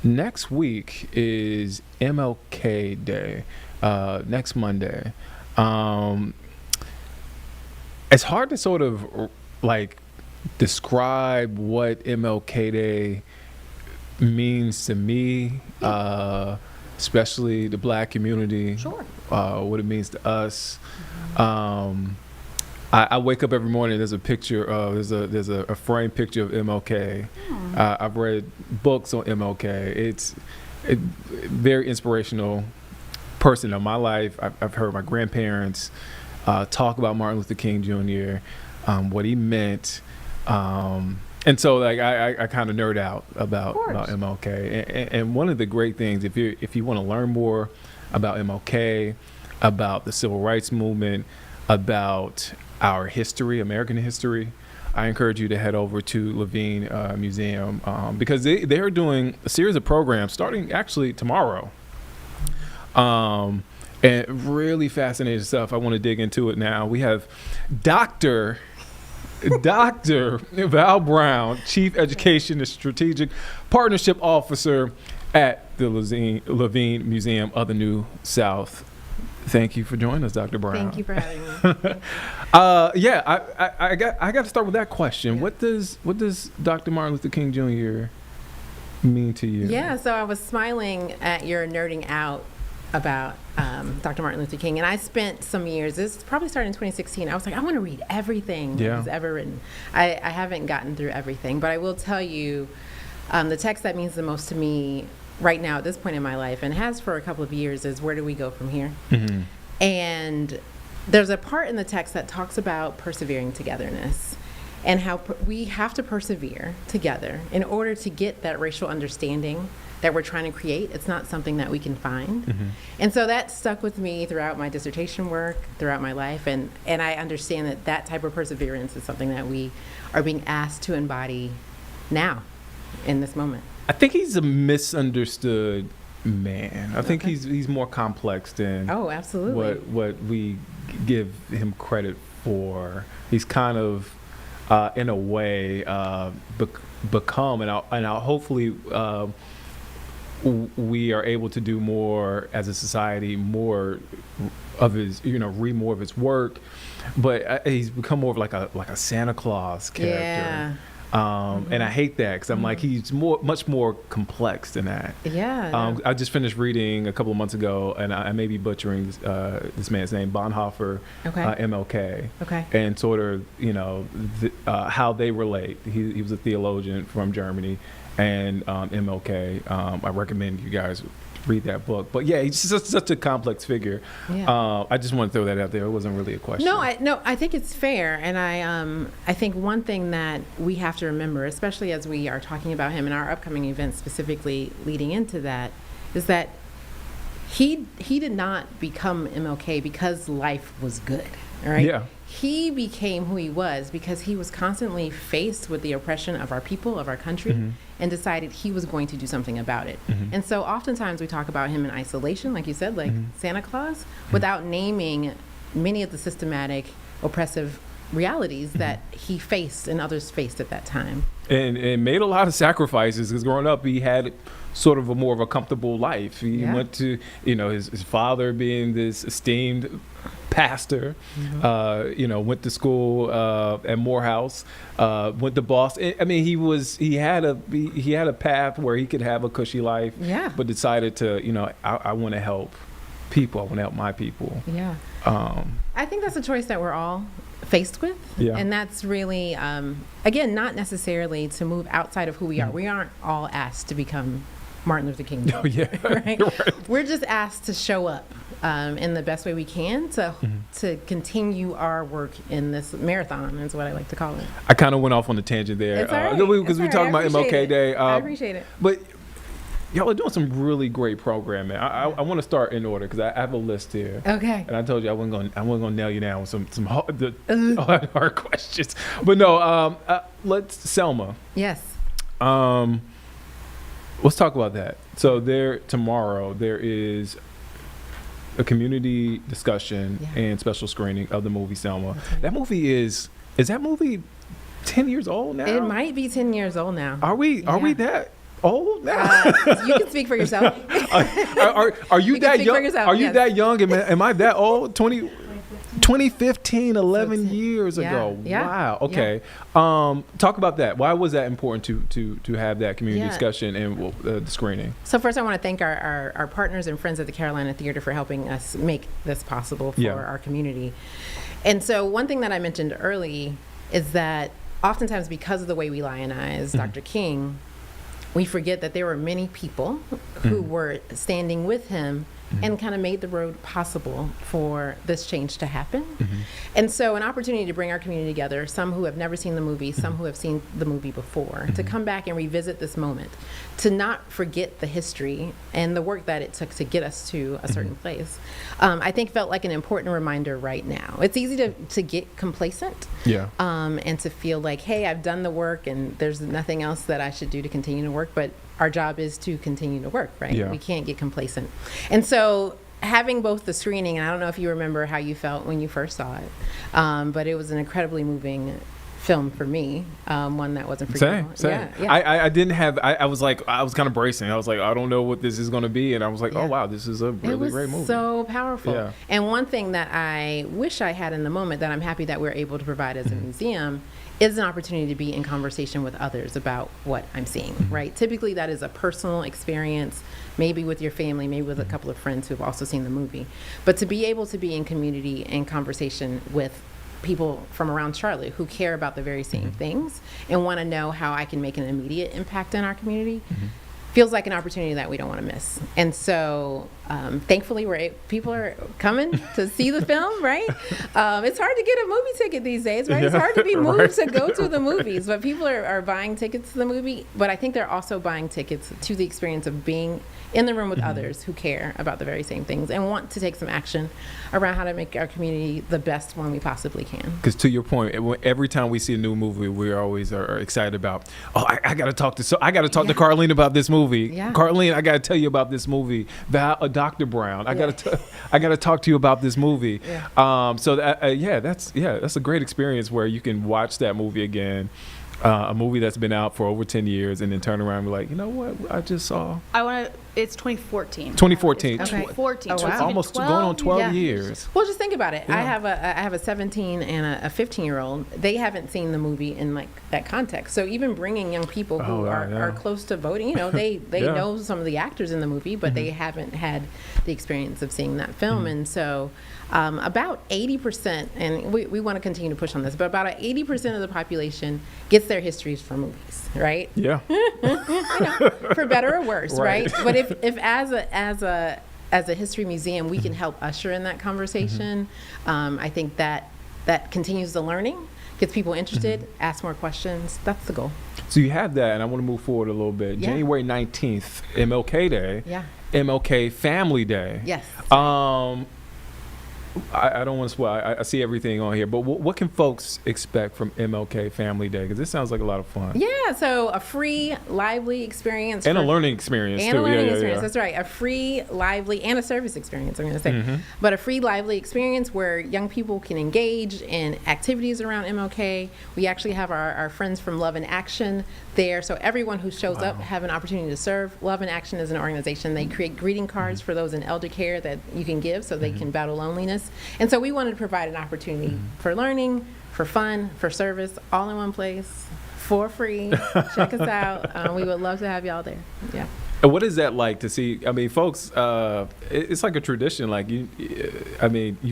next week is MLK Day, next Monday. It's hard to sort of like describe what MLK Day means to me, especially the Black community. Sure. What it means to us. I wake up every morning. There's a picture of there's a framed picture of MLK. I've read books on MLK. It's a very inspirational person in my life. I've heard my grandparents talk about Martin Luther King Jr., what he meant, and so like I kind of nerd out about MLK. And one of the great things, if you want to learn more about MLK, about the civil rights movement, about our history, American history, I encourage you to head over to Levine Museum because they're doing a series of programs starting actually tomorrow. And really fascinating stuff. I want to dig into it now. We have Dr. Val Brown, Chief Education and Strategic Partnership Officer at the Levine Museum of the New South. Thank you for joining us, Dr. Brown. Thank you for having me. I got to start with that question. Yeah. What does Dr. Martin Luther King Jr. mean to you? Yeah, so I was smiling at your nerding out about Dr. Martin Luther King, and I spent some years, this probably started in 2016, I was like, I want to read everything that was ever written. I haven't gotten through everything, but I will tell you the text that means the most to me right now at this point in my life, and has for a couple of years, is where do we go from here? Mm-hmm. And there's a part in the text that talks about persevering togetherness and how we have to persevere together in order to get that racial understanding that we're trying to create. It's not something that we can find. Mm-hmm. And so that stuck with me throughout my dissertation work, throughout my life, and I understand that type of perseverance is something that we are being asked to embody now, in this moment. I think he's a misunderstood man. I think he's more complex than absolutely what we give him credit for. He's kind of in a way become, and I'll hopefully we are able to do more as a society, more of his, read more of his work, but he's become more of like a Santa Claus character. Yeah. And I hate that because I'm like, he's much more complex than that. Yeah. I just finished reading a couple of months ago, and I may be butchering this man's name, Bonhoeffer, MLK, and sort of how they relate. He was a theologian from Germany, and MLK. I recommend you guys read that book. But yeah, he's just such a complex figure. Yeah. I just want to throw that out there. It wasn't really a question. No, I think it's fair, and I think one thing that we have to remember, especially as we are talking about him in our upcoming events, specifically leading into that, is that he did not become MLK because life was good. All right. Yeah. He became who he was because he was constantly faced with the oppression of our people, of our country, and decided he was going to do something about it. And so oftentimes we talk about him in isolation, like you said, like Santa Claus, without naming many of the systematic oppressive realities that he faced and others faced at that time. And made a lot of sacrifices because growing up he had sort of more of a comfortable life. He went to, his father being this esteemed pastor, went to school at Morehouse, went to Boston. I mean, he had a path where he could have a cushy life, but decided to, I want to help people. I want to help my people. Yeah. I think that's a choice that we're all faced with. Yeah. And that's really, again, not necessarily to move outside of who we are. We aren't all asked to become Martin Luther King Jr. Oh, yeah. Right? Right. We're just asked to show up in the best way we can to continue our work in this marathon, is what I like to call it. I kind of went off on a tangent there. It's all right. Because we talking about MLK Day. I appreciate it. But y'all are doing some really great programming. I want to start in order because I have a list here. Okay. And I told you I wasn't gonna nail you down with some hard questions. But no, let's Selma. Yes. Let's talk about that. So tomorrow there is a community discussion and special screening of the movie Selma. Right. That movie is that movie 10 years old now? It might be 10 years old now. Are we that old now? You can speak for yourself. Are you that speak for young? yourself, Are you yes. that young? Am I that old? 2015, 11 years ago. Yeah. Wow. Okay. Talk about that. Why was that important to have that community discussion and the screening? So first, I want to thank our partners and friends at the Carolina Theater for helping us make this possible for our community. And so one thing that I mentioned early is that oftentimes, because of the way we lionize Dr. King, we forget that there were many people who were standing with him and kind of made the road possible for this change to happen. And so an opportunity to bring our community together, some who have never seen the movie, some who have seen the movie before, to come back and revisit this moment, to not forget the history and the work that it took to get us to a certain place, I think felt like an important reminder right now. It's easy to get complacent and to feel like, hey, I've done the work and there's nothing else that I should do to continue to work, but our job is to continue to work, right? We can't get complacent. And so having both the screening, and I don't know if you remember how you felt when you first saw it, but it was an incredibly moving film for me, one that wasn't for you. Same. I didn't have, I was kind of bracing. I was like, I don't know what this is going to be. And I was like, oh, wow, this is a really great movie. So powerful. And one thing that I wish I had in the moment that I'm happy that we're able to provide as a museum is an opportunity to be in conversation with others about what I'm seeing, right? Typically that is a personal experience, maybe with your family, maybe with a couple of friends who have also seen the movie. But to be able to be in community and conversation with people from around Charlotte who care about the very same things and want to know how I can make an immediate impact in our community feels like an opportunity that we don't want to miss. And so thankfully people are coming to see the film, right? It's hard to get a movie ticket these days, right? It's hard to be moved to go to the movies, but people are buying tickets to the movie. But I think they're also buying tickets to the experience of being in the room with others who care about the very same things and want to take some action around how to make our community the best one we possibly can. Because to your point, every time we see a new movie, we always are excited about, I got to talk to Carlene about this movie. Carlene, I got to tell you about this movie. Dr. Brown, I got to talk to you about this movie. That's a great experience where you can watch that movie again. A movie that's been out for over 10 years and then turn around and be like, you know what, I just saw. It's 2014. 2014. It's 2014. Oh, So it's wow. Almost 12 going on 12 years. Well, just think about it. Yeah. I have a 17 and a 15-year-old. They haven't seen the movie in like that context. So even bringing young people who are close to voting, they know some of the actors in the movie, but they haven't had the experience of seeing that film. And so about 80%, and we want to continue to push on this, but about 80% of the population gets their histories from movies, right? Yeah. For better or worse, right? But if as a history museum we can help usher in that conversation, I think that continues the learning, gets people interested, ask more questions. That's the goal. So you have that, and I want to move forward a little bit. January 19th, MLK Day. MLK Family Day. Yes. I don't want to spoil. I see everything on here, but what can folks expect from MLK Family Day? Because this sounds like a lot of fun. Yeah, so a free, lively experience. And a learning experience, too. And a learning experience, that's right. A free, lively, and a service experience, I'm going to say. But a free, lively experience where young people can engage in activities around MLK. We actually have our friends from Love in Action there. So everyone who shows up have an opportunity to serve. Love in Action is an organization. They create greeting cards for those in elder care that you can give so they can battle loneliness. And so we wanted to provide an opportunity for learning, for fun, for service, all in one place, for free. Check us out. We would love to have y'all there. Yeah. And what is that like to see? I mean, folks, it's like a tradition. Like you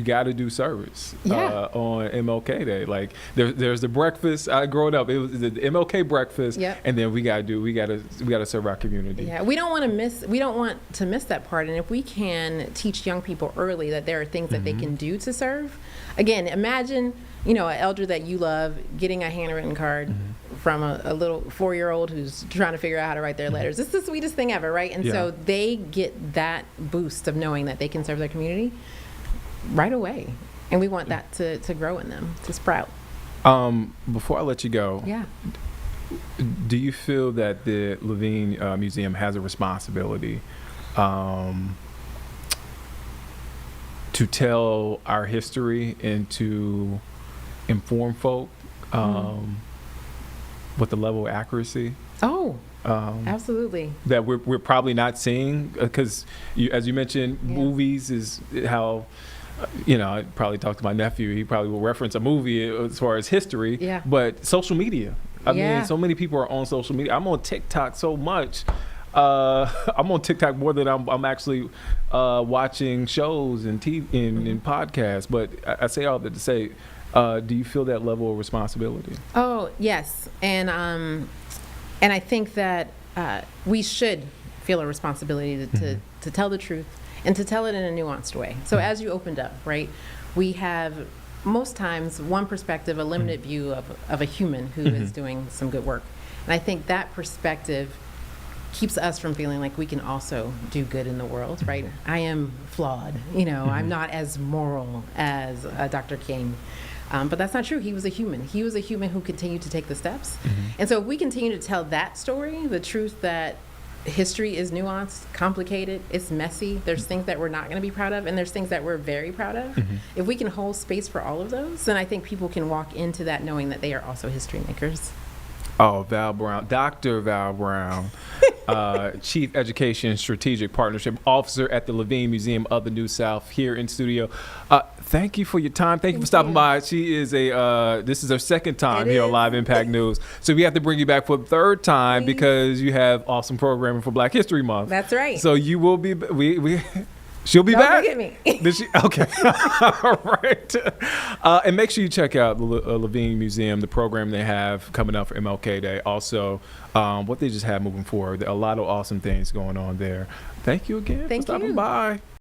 got to do service on MLK Day. Like there's the breakfast. Growing up, it was the MLK breakfast, and then we got to serve our community. Yeah, we don't want to miss that part. And if we can teach young people early that there are things that they can do to serve. Again, imagine an elder that you love getting a handwritten card from a little 4-year-old who's trying to figure out how to write their letters. It's the sweetest thing ever, right? And so they get that boost of knowing that they can serve their community right away. And we want that to grow in them, to sprout. Before I let you go, do you feel that the Levine Museum has a responsibility to tell our history and to inform folk with the level of accuracy? Oh, Absolutely. that we're probably not seeing, because as you mentioned, Yeah. movies is how, I probably talked to my nephew. He probably will reference a movie as far as history. Yeah. But social media. I Yeah. mean, so many people are on social media. I'm on TikTok so much. I'm on TikTok more than I'm actually watching shows and TV and podcasts. But I say all that to say, do you feel that level of responsibility? Oh, yes. And I think that we should feel a responsibility to tell the truth and to tell it in a nuanced way. So as you opened up, right, we have most times one perspective, a limited view of a human who is doing some good work. And I think that perspective keeps us from feeling like we can also do good in the world, right? I am flawed, I'm not as moral as Dr. King. But that's not true. He was a human. He was a human who continued to take the steps. And so if we continue to tell that story, the truth that history is nuanced, complicated, it's messy, there's things that we're not going to be proud of, and there's things that we're very proud of. If we can hold space for all of those, then I think people can walk into that knowing that they are also history makers. Oh, Val Brown, Dr. Val Brown, Chief Education Strategic Partnership Officer at the Levine Museum of the New South, here in studio. Thank you for your time. Thank you for stopping by. She is this is her second time here on Live Impact News. So we have to bring you back for the third time because you have awesome programming for Black History Month. That's right. So you will be, she'll be back. Don't forget me. Did she? Okay. All right. And make sure you check out the Levine Museum, the program they have coming up for MLK Day. Also, what they just have moving forward. There are a lot of awesome things going on there. Thank you again for stopping by.